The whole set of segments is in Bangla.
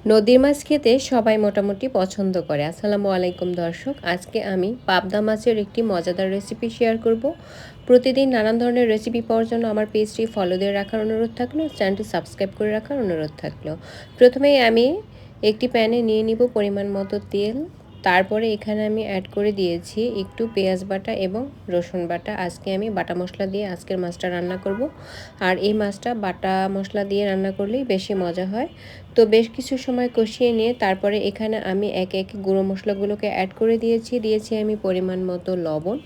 নদীর মাছ খেতে সবাই মোটামুটি পছন্দ করে। আসসালামু আলাইকুম দর্শক, আজকে আমি পাবদা মাছের একটি মজাদার রেসিপি শেয়ার করব। প্রতিদিন নানান ধরনের রেসিপি পাওয়ার জন্য আমার পেজটি ফলো দিয়ে রাখার অনুরোধ থাকলো, চ্যানেলটি সাবস্ক্রাইব করে রাখার অনুরোধ থাকলো। প্রথমেই আমি একটি প্যানে নিয়ে নিব পরিমাণ মতো তেল। তারপরে এখানে আমি অ্যাড করে দিয়েছি একটু পেঁয়াজ বাটা এবং রসুন বাটা। আজকে আমি বাটা মশলা দিয়ে আজকের মাছটা রান্না করব। আর এই মাছটা বাটা মশলা দিয়ে রান্না করলেই বেশি মজা হয়। তো বেশ কিছু সময় কষিয়ে নিয়ে তারপরে এখানে আমি একে একে গুঁড়ো মশলাগুলোকে অ্যাড করে দিয়েছি আমি পরিমাণ মতো লবণ,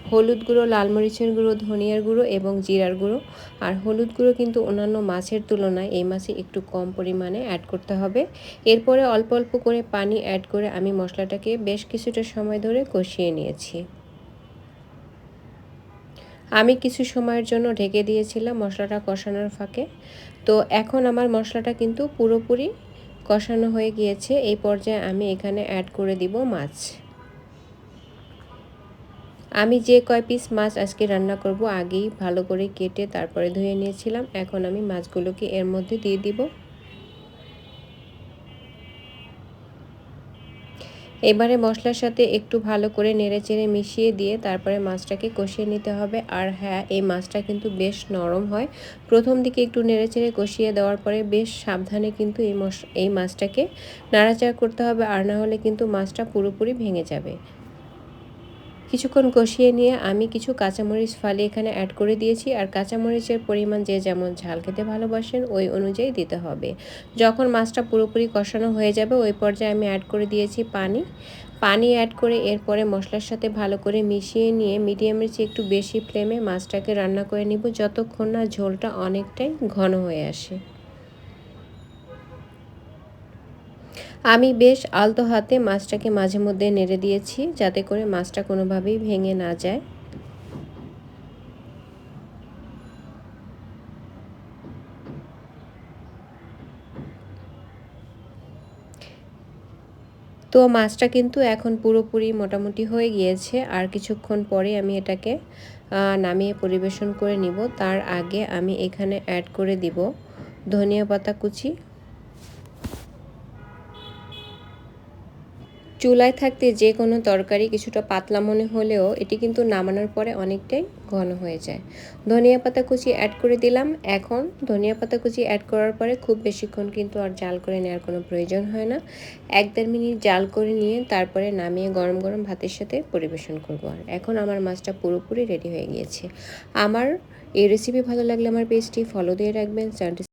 হলুদ গুঁড়ো, লাল মরিচের গুঁড়ো, ধনিয়ার গুঁড়ো এবং জিরার গুঁড়ো। আর হলুদ গুঁড়ো কিন্তু অন্যান্য মাছের তুলনায় এই মাছে একটু কম পরিমাণে অ্যাড করতে হবে। এরপরে অল্প অল্প করে পানি অ্যাড করে আমি মশলাটাকে বেশ কিছুটা সময় ধরে কষিয়ে নিয়েছি। আমি কিছু সময়ের জন্য ঢেকে দিয়েছিলাম মশলাটা কষানোর ফাঁকে। তো এখন আমার মশলাটা কিন্তু পুরোপুরি কষানো হয়ে গিয়েছে। এই পর্যায়ে আমি এখানে অ্যাড করে দিব মাছ। আমি যে কয় পিস মাছ আজকে রান্না করব আগেই ভালো করে কেটে তারপরে ধুয়ে নিয়েছিলাম। এখন আমি মাছগুলোকে এর মধ্যে দিয়ে দিব। এবারে মশলার সাথে একটু ভালো করে নেড়েচেড়ে মিশিয়ে দিয়ে তারপরে মাছটাকে কষিয়ে নিতে হবে। আর হ্যাঁ, এই মাছটা কিন্তু বেশ নরম হয়। প্রথম দিকে একটু নেড়েচেড়ে কষিয়ে দেওয়ার পরে বেশ সাবধানে কিন্তু এই মাছটাকে নাড়াচাড়া করতে হবে, আর না হলে কিন্তু মাছটা পুরোপুরি ভেঙে যাবে। কিছুক্ষণ কষিয়ে নিয়ে আমি কিছু কাঁচামরিচ ফালি এখানে অ্যাড করে দিয়েছি। আর কাঁচামরিচের পরিমাণ যে যেমন ঝাল খেতে ভালোবাসেন ওই অনুযায়ী দিতে হবে। যখন মাছটা পুরোপুরি কষানো হয়ে যাবে ওই পর্যায়ে আমি অ্যাড করে দিয়েছি পানি অ্যাড করে এরপরে মশলার সাথে ভালো করে মিশিয়ে নিয়ে মিডিয়ামের চেয়ে একটু বেশি ফ্লেমে মাছটাকে রান্না করে নিব যতক্ষণ না ঝোলটা অনেকটাই ঘন হয়ে আসে। আমি বেশ আলতো হাতে মাছটাকে মাঝে মধ্যে নেড়ে দিয়েছি যাতে করে মাছটা কোনোভাবেই ভেঙে না যায়। তো মাছটা কিন্তু এখন পুরোপুরি মোটামুটি হয়ে গিয়েছে। আর কিছুক্ষণ পরে আমি এটাকে নামিয়ে পরিবেশন করে নিব। তার আগে আমি এখানে অ্যাড করে দিব ধনিয়া পাতা কুচি। চুলায় থাকতে যে কোনো তরকারি কিছুটা পাতলা মনে হলেও এটি কিন্তু নামানোর পরে অনেকটাই ঘন হয়ে যায়। ধনিয়া পাতা কুচি অ্যাড করে দিলাম। এখন ধনিয়া পাতা কুচি অ্যাড করার পরে খুব বেশিক্ষণ কিন্তু আর জাল করে নেওয়ার কোনো প্রয়োজন হয় না। 1-1.5 মিনিট জাল করে নিয়ে তারপরে নামিয়ে গরম গরম ভাতের সাথে পরিবেশন করব। আর এখন আমার মাছটা পুরোপুরি রেডি হয়ে গিয়েছে। আমার এই রেসিপি ভালো লাগলে আমার পেজটি ফলো দিয়ে রাখবেন, চ্যানেলটি